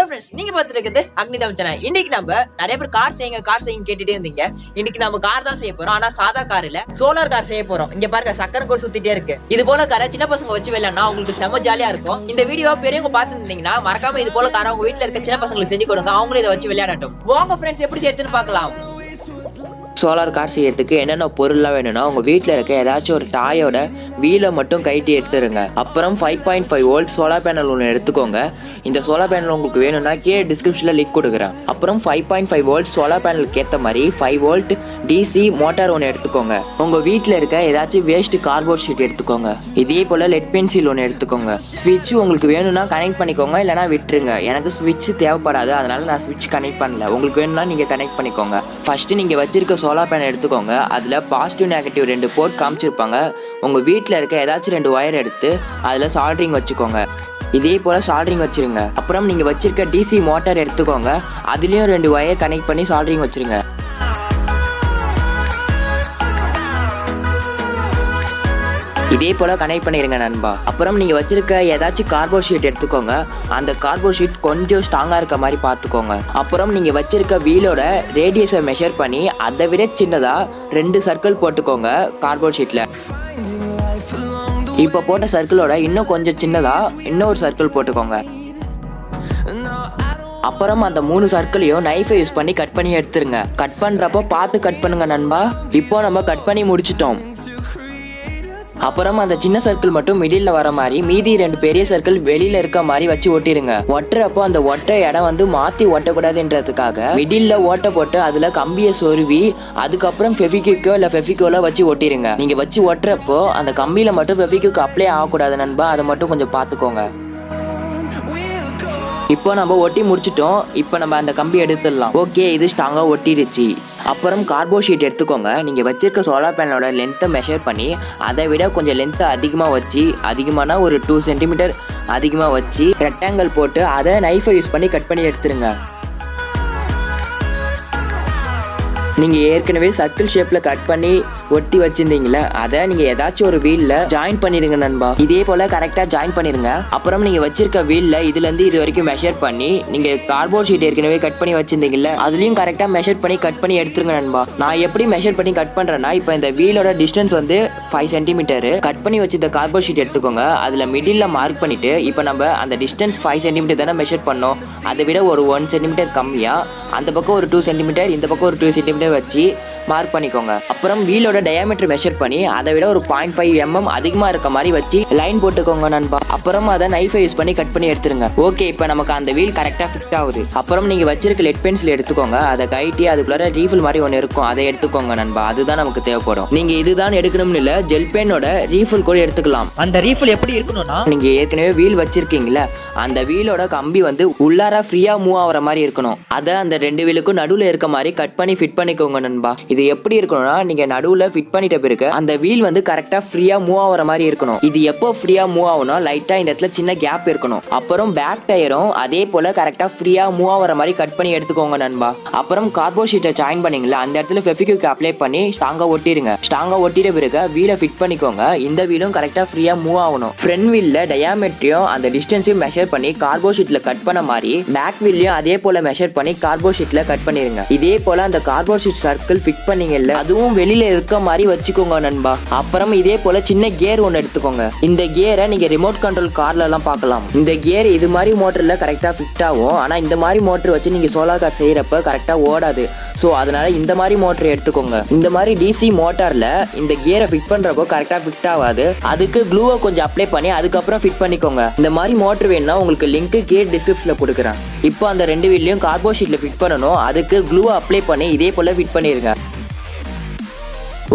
Friends, நீங்க பார்த்துட்டு இருக்குது அக்னி சேனல். இன்னைக்கு நம்ம நிறைய பேர் கார் செய்யுங்க கேட்டுட்டே இருந்தீங்க. இன்னைக்கு நம்ம கார் தான் செய்ய போறோம். ஆனா சாதா கார் இல்ல, சோலார் கார் செய்ய போறோம். இங்க பாருங்க, சக்கர கோர் சுத்திட்டே இருக்கு. இது போல காரை சின்ன பசங்க வச்சு விளையாடனா உங்களுக்கு செம ஜாலியா இருக்கும். இந்த வீடியோ பெரியவங்க பார்த்து இருந்தீங்கன்னா மறக்காம இது போல காரை உங்க வீட்டுல இருக்க சின்ன பசங்களுக்கு செஞ்சு கொடுங்க. அவங்களும் இதை வச்சு விளையாடட்டும். வாங்க ஃப்ரெண்ட்ஸ், எப்படி செய்யறதுன்னு பார்க்கலாம். சோலார் கார் செய்யறதுக்கு என்னென்ன பொருள்லாம் வேணும்னா, உங்கள் வீட்டில் இருக்க ஏதாச்சும் ஒரு டாயோட வீலை மட்டும் கைட்டி எடுத்துருங்க. அப்புறம் 5.5 வோல்ட் சோலார் பேனல் ஒன்று எடுத்துக்கோங்க. இந்த சோலார் பேனல் உங்களுக்கு வேணும்னா கீழே டிஸ்கிரிப்ஷனில் லிங்க் கொடுக்குறேன். அப்புறம் 5.5 வோல்ட் சோலார் பேனலுக்கு ஏற்ற மாதிரி 5 வோல்ட் டிசி மோட்டார் ஒன்று எடுத்துக்கோங்க. உங்கள் வீட்டில் இருக்க ஏதாச்சும் வேஸ்ட் கார்ட்போர்ட் ஷீட் எடுத்துக்கோங்க. இதே போல் லெட் பென்சில் ஒன்று எடுத்துக்கோங்க. ஸ்விட்ச் உங்களுக்கு வேணும்னா கனெக்ட் பண்ணிக்கோங்க, இல்லைனா விட்டுருங்க. எனக்கு ஸ்விட்ச் தேவைப்படாது, அதனால நான் ஸ்விட்ச் கனெக்ட் பண்ணல. உங்களுக்கு வேணும்னா நீங்கள் கனெக்ட் பண்ணிக்கோங்க. ஃபஸ்ட்டு நீங்கள் வச்சிருக்க சோலார் பேனல் எடுத்துக்கோங்க. அதில் பாசிட்டிவ் நெகட்டிவ் 2 போர்ட் காமிச்சிருப்பாங்க. உங்கள் வீட்டில் இருக்க ஏதாச்சும் 2 ஒயர் எடுத்து அதில் சால்ட்ரிங் வச்சுக்கோங்க. இதே போல் சால்ட்ரிங் வச்சுருங்க. அப்புறம் நீங்கள் வச்சிருக்க டிசி மோட்டார் எடுத்துக்கோங்க. அதுலேயும் 2 ஒயர் கனெக்ட் பண்ணி சால்ட்ரிங் வச்சுருங்க. இதே போல் கனெக்ட் பண்ணிடுங்க நண்பா. அப்புறம் நீங்கள் வச்சிருக்க ஏதாச்சும் கார்ட்போர்ட் ஷீட் எடுத்துக்கோங்க. அந்த கார்ட்போர்ட் ஷீட் கொஞ்சம் ஸ்ட்ராங்காக இருக்க மாதிரி பார்த்துக்கோங்க. அப்புறம் நீங்கள் வச்சிருக்க வீலோட ரேடியஸை மெஷர் பண்ணி அதை விட சின்னதாக 2 சர்க்கிள் போட்டுக்கோங்க கார்ட்போர்ட் ஷீட்டில். இப்போ போட்ட சர்க்கிளோட இன்னும் கொஞ்சம் சின்னதாக இன்னொரு சர்க்கிள் போட்டுக்கோங்க. அப்புறம் அந்த 3 சர்க்கிளையும் நைஃபை யூஸ் பண்ணி கட் பண்ணி எடுத்துருங்க. கட் பண்ணுறப்போ பார்த்து கட் பண்ணுங்க நண்பா. இப்போ நம்ம கட் பண்ணி முடிச்சிட்டோம். அப்புறம் அந்த சின்ன சர்க்கிள் மட்டும் மிடில் வர மாதிரி, மீதி 2 பெரிய சர்க்கிள் வெளியில இருக்க மாதிரி வச்சு ஒட்டிருங்க. ஒட்டுறப்போ அந்த ஒற்றை இடம் மாத்தி ஒட்டக்கூடாதுன்றதுக்காக மிடில்ல ஓட்ட போட்டு அதுல கம்பியை சொருவி அதுக்கப்புறம் ஃபெவிக்விக்கோ இல்ல ஃபெவிகோல வச்சு ஒட்டிருங்க. நீங்க வச்சு ஒட்டுறப்போ அந்த கம்பியில மட்டும் ஃபெவிக்விக் அப்ளை ஆகக்கூடாது நண்பா, அதை மட்டும் கொஞ்சம் பார்த்துக்கோங்க. இப்போ நம்ம ஒட்டி முடிச்சிட்டோம். இப்போ நம்ம அந்த கம்பி எடுத்துடலாம். ஓகே, இது ஸ்ட்ராங்காக ஒட்டிடுச்சு. அப்புறம் கார்ட்போர்ட் ஷீட் எடுத்துக்கோங்க. நீங்கள் வச்சிருக்க சோலார் பேனலோட லென்த்தை மெஷர் பண்ணி அதை விட கொஞ்சம் லென்த்தை அதிகமாக வச்சு, அதிகமானா ஒரு 2 சென்டிமீட்டர் அதிகமாக வச்சு ரெக்டாங்கிள் போட்டு அதை நைஃபை யூஸ் பண்ணி கட் பண்ணி எடுத்துருங்க. நீங்கள் ஏற்கனவே சர்க்கிள் ஷேப்பில் கட் பண்ணி ஒட்டி வச்சிருந்தீங்களே, அதை நீங்கள் ஏதாச்சும் ஒரு வீலில் ஜாயின் பண்ணிடுங்க நண்பா. இதே போல் கரெக்டாக ஜாயின் பண்ணிடுங்க. அப்புறம் நீங்கள் வச்சிருக்க வீலில் இதுலேருந்து இது வரைக்கும் மெஷர் பண்ணி, நீங்கள் கார்ட்போர்ட் ஷீட் ஏற்கனவே கட் பண்ணி வச்சிருந்தீங்கல்ல, அதுலேயும் கரெக்டாக மெஷர் பண்ணி கட் பண்ணி எடுத்துருங்க நண்பா. நான் எப்படி மெஷர் பண்ணி கட் பண்ணுறேன்னா, இப்போ இந்த வீலோட டிஸ்டன்ஸ் 5 சென்டிமீட்டர். கட் பண்ணி வச்சிருந்த கார்ட்போர்ட் ஷீட் எடுத்துக்கோங்க. அதில் மிடில் மார்க் பண்ணிவிட்டு, இப்போ நம்ம அந்த டிஸ்டன்ஸ் 5 சென்டிமீட்டர் தானே மெஷர் பண்ணோம், அதை விட ஒரு 1 சென்டிமீட்டர் கம்மியாக அந்த பக்கம் ஒரு 2 சென்டிமீட்டர், இந்த பக்கம் ஒரு 2 சென்டிமீட்டர் வச்சு மார்க் பண்ணிக்கோங்க. அப்புறம் வீலோட டயாமீட்டர் மெஷர் பண்ணி அதை விட ஒரு 0.5 mm அதிகமாக இருக்க மாதிரி வச்சு லைன் போட்டுக்கோங்க நண்பா. அப்புறம் அதை நைஃபை யூஸ் பண்ணி கட் பண்ணி எடுத்துருங்க. ஓகே, இப்போ நமக்கு அந்த வீல் கரெக்டாக ஃபிட் ஆகுது. அப்புறம் நீங்கள் வச்சிருக்க லெட் பென்சில் எடுத்துக்கோங்க. அதை கைட்டி அதுக்குள்ள ரீஃபில் மாதிரி ஒன்று இருக்கும், அதை எடுத்துக்கோங்க நண்பா. அதுதான் நமக்கு தேவைப்படும். நீங்கள் இதுதான் எடுக்கணும்னு இல்லை, ஜெல் பென்னோட ரீஃபில் கூட எடுத்துக்கலாம். அந்த ரீஃபில் எப்படி இருக்கணும்னா, நீங்கள் ஏற்கனவே வீல் வச்சிருக்கீங்களா, அந்த வீலோட கம்பி உள்ளார ஃப்ரீயாக மூவ் ஆகிற மாதிரி இருக்கணும். அதை அந்த 2 வீலுக்கும் நடுவில் இருக்க மாதிரி கட் பண்ணி ஃபிட் பண்ணிக்கோங்க நண்பா. இது எப்படி இருக்கணும்னா, நீங்க நடுவுல ஃபிட் பண்ணிட்ட பிறகு அந்த வீல் கரெக்டா ஃப்ரீயா மூவ் ஆகிற மாதிரி இருக்கணும். இது எப்போ ஃப்ரீயா மூவ் ஆகணும், லைட்டா இந்த இடத்துல சின்ன கேப் இருக்கணும். அப்புறம் பேக் டயரும் அதே போல கரெக்டா ஃப்ரீயா மூவ் ஆகிற மாதிரி கட் பண்ணி எடுத்துக்கோங்க நண்பா. அப்புறம் கார்ட்போர்ட் ஷீட்டை ஜாயின் பண்ணீங்களா, அந்த இடத்துல ஃபெவிக்விக் அப்ளை பண்ணி ஸ்ட்ராங்கா ஒட்டிடுங்க. ஸ்ட்ராங்கா ஒட்டிட்ட பிறகு வீலை ஃபிட் பண்ணிக்கோங்க. இந்த வீலும் கரெக்டா ஃப்ரீயா மூவ் ஆகணும். ஃப்ரண்ட் வீல்ல டயாமீட்டரையும் அந்த டிஸ்டன்ஸையும் மெஷர் பண்ணி கார்ட்போர்ட் ஷீட்ல கட் பண்ண மாதிரி, பேக் வீல்லையும் அதே போல மெஷர் பண்ணி கார்ட்போர்ட் ஷீட்ல கட் பண்ணிருங்க. இதே போல அந்த கார்ட்போர்ட் ஷீட் சர்க்கிள் ஃபிட் பண்ணீங்கல்ல, அதுவும் வெளியில இருக்க மாதிரி வச்சுக்கோங்க நண்பா. அப்புறம் இதே போல சின்ன கியர் ஒன்று எடுத்துக்கோங்க. இந்த கியரை நீங்க ரிமோட் கண்ட்ரோல் கார்ல எல்லாம் பார்க்கலாம். இந்த கியர் இது மாதிரி மோட்டர்ல கரெக்டா ஃபிட் ஆகும். ஆனா இந்த மாதிரி மோட்டர் வச்சு நீங்க சோலார் கார் செய்யறப்ப கரெக்டா ஓடாது. ஸோ அதனால இந்த மாதிரி மோட்டர் எடுத்துக்கோங்க. இந்த மாதிரி டிசி மோட்டார்ல இந்த கியரை ஃபிட் பண்றப்போ கரெக்டா ஃபிட் ஆகாது. அதுக்கு க்ளூவை கொஞ்சம் அப்ளை பண்ணி அதுக்கப்புறம் ஃபிட் பண்ணிக்கோங்க. இந்த மாதிரி மோட்டர் வேணும்னா உங்களுக்கு லிங்க் கீழே டிஸ்கிரிப்ஷன்ல கொடுக்குறேன். இப்போ அந்த 2 வீல்லையும் கார்ட்போர்ட் ஷீட்ல ஃபிட் பண்ணணும். அதுக்கு க்ளூவை அப்ளை பண்ணி இதே போல ஃபிட் பண்ணிருங்க.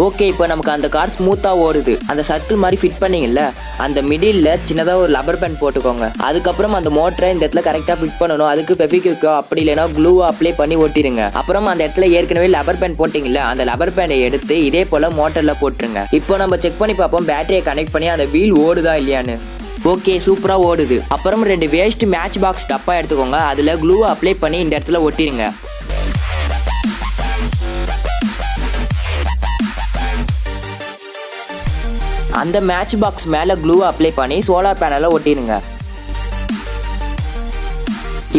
ஓகே, இப்போ நமக்கு அந்த கார் ஸ்மூத்தாக ஓடுது. அந்த சர்க்கிள் மாதிரி ஃபிட் பண்ணிங்கல்ல, அந்த மிடில் சின்னதாக ஒரு லப்பர் பேண்ட் போட்டுக்கோங்க. அதுக்கப்புறம் அந்த மோட்டரை இந்த இடத்துல கரெக்டாக ஃபிட் பண்ணணும். அதுக்கு ஃபெவிக்விக்கோ அப்படி இல்லைனா க்ளூவை அப்ளை பண்ணி ஒட்டிடுங்க. அப்புறம் அந்த இடத்துல ஏற்கனவே லப்பர் பேண்ட் போட்டிங்கல்ல, அந்த லப்பர் பேண்டை எடுத்து இதே போல் மோட்டரில் போட்டுருங்க. இப்போ நம்ம செக் பண்ணி பார்ப்போம் பேட்டரியை கனெக்ட் பண்ணி அந்த வீல் ஓடுதா இல்லையான்னு. ஓகே, சூப்பராக ஓடுது. அப்புறம் 2 வேஸ்ட் மேட்ச் பாக்ஸ் டப்பா எடுத்துக்கோங்க. அதில் க்ளூவை அப்ளை பண்ணி இந்த இடத்துல ஒட்டிடுங்க. அந்த மேட்ச் பாக்ஸ் மேலே க்ளூவை அப்ளை பண்ணி சோலார் பேனலை ஒட்டிடுங்க.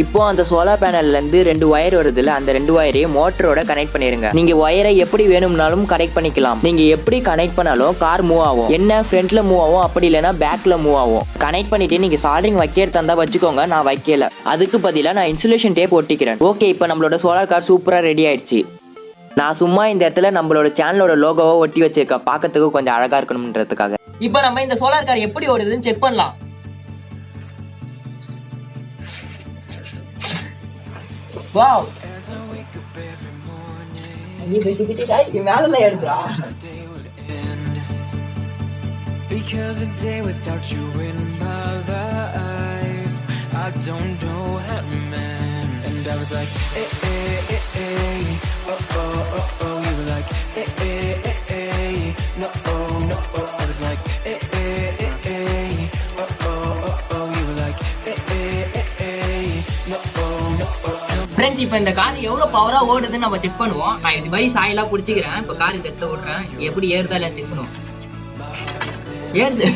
இப்போ அந்த சோலார் பேனல்ல இருந்து 2 ஒயர் வருதுல, அந்த 2 ஒயரையும் மோட்டரோட கனெக்ட் பண்ணிருங்க. நீங்க ஒயரை எப்படி வேணும்னாலும் கனெக்ட் பண்ணிக்கலாம். நீங்க எப்படி கனெக்ட் பண்ணாலும் கார் மூவ் ஆகும். என்ன ஃப்ரண்ட்ல மூவ் ஆகும், அப்படி இல்லைன்னா பேக்ல மூவ் ஆகும். கனெக்ட் பண்ணிட்டு நீங்க சால்டரிங் வைக்கிறதா இருந்தா வச்சுக்கோங்க, நான் வைக்கல. அதுக்கு பதிலா நான் இன்சுலேஷன் டேப் ஒட்டிக்கிறேன். ஓகே, இப்போ நம்மளோட சோலார் கார் சூப்பரா ரெடி ஆயிடுச்சு. நான் சும்மா இந்த இடத்துல நம்மளோட சேனலோட லோகோவை ஒட்டி வச்சிருக்கேன், பார்க்கறதுக்கு கொஞ்சம் அழகா இருக்கணும்ன்றதுக்காக. இப்போ நம்ம இந்த சோலார் கார் எப்படி ஓடுதுன்னு செக் பண்ணலாம். வாவ், நீ பேசிக்கிட்டே மேல எடுத்துறா. Because a day without you in my life, I don't know how to man. And I was like, eh, eh, eh, eh, oh, oh, oh, oh. You were like, eh, eh, eh, eh, no, oh, no, oh. I was like, eh, eh, eh, eh, oh, oh, oh, oh. You were like, eh, eh, eh, eh, no, oh, no, oh. Friends, இப்போ இந்த car எவ்வளவு பவரா ஓடுதுன்னு நம்ம check பண்ணுவோம். நான் இது மாதிரி சாயலா புடிச்சுக்கிறேன். இப்போ car எடுத்து ஓடுறேன், எப்படி ஏறுதா இல்ல செக் பண்ணுவோம். ஏறுது.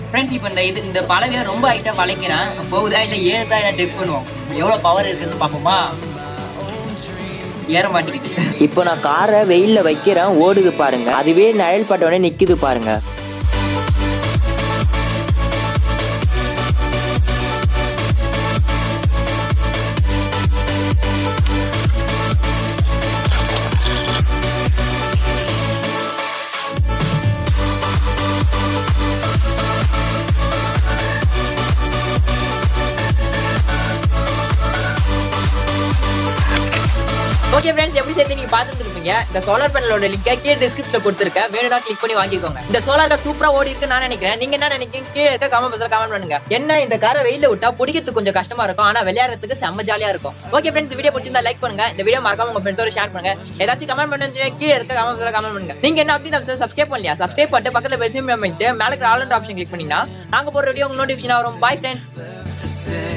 ஃப்ரெண்ட்ஸ், இப்போ இந்த பலவையை ரொம்ப ஹைட்டா வளைக்கிறேன். போகுதா இல்ல ஏறுதா இல்ல செக் பண்ணுவோம். எவ்வளவு பவர் இருக்குன்னு பாப்போமா. ஏற மாட்டேங்குது. இப்போ நான் காரை வெயில்ல வைக்கிறேன், ஓடுது பாருங்க. அதுவே நிழல் பட்டவனே நிக்குது பாருங்க. ஓகே ஃப்ரெண்ட்ஸ், எப்படி சேர்த்து நீங்க பார்த்துருப்பீங்க. இந்த சோலார் பேனலோட லிங்கை கீழே டிஸ்கிரிப்ஷன்ல கொடுத்துருக்கேன், வேணும்னா கிளிக் பண்ணி வாங்கிக்கோங்க. இந்த சோலார் கார் சூப்பரா ஓடி இருக்குன்னு நான் நினைக்கிறேன். நீங்க என்ன நினைக்கிறீங்க கீழே இருக்க கமெண்ட் பாக்ஸ்ல கமெண்ட் பண்ணுங்க. என்ன இந்த காரை வெயில விட்டா பிடிக்கிறதுக்கு கொஞ்சம் கஷ்டமா இருக்கும், ஆனா விளையாடுறதுக்கு செம்ம ஜாலியா இருக்கும். ஓகே ஃப்ரெண்ட்ஸ், இந்த வீடியோ பிடிச்சிருந்தா லைக் பண்ணுங்க. இந்த வீடியோ மறக்காம உங்க ஃப்ரெண்ட்ஸோட ஷேர் பண்ணுங்க. ஏதாச்சும் கமெண்ட் பண்ணுங்க, கீழே இருக்க கமெண்ட் பாக்ஸ்ல கமெண்ட் பண்ணுங்க. நீங்க என்ன அப்படி நம்ம சப்ஸ்கிரைப் பண்ணலையா? சப்ஸ்கிரைப் பண்ணிட்டு பக்கத்துல பெல் சிம்பல் அமைத்து மேல இருக்கிற ஆல் ஆப்ஷன் கிளிக் பண்ணீங்கன்னா நாங்க போற வீடியோ உங்களுக்கு நோட்டிஃபிகேஷன் வரும். Bye friends.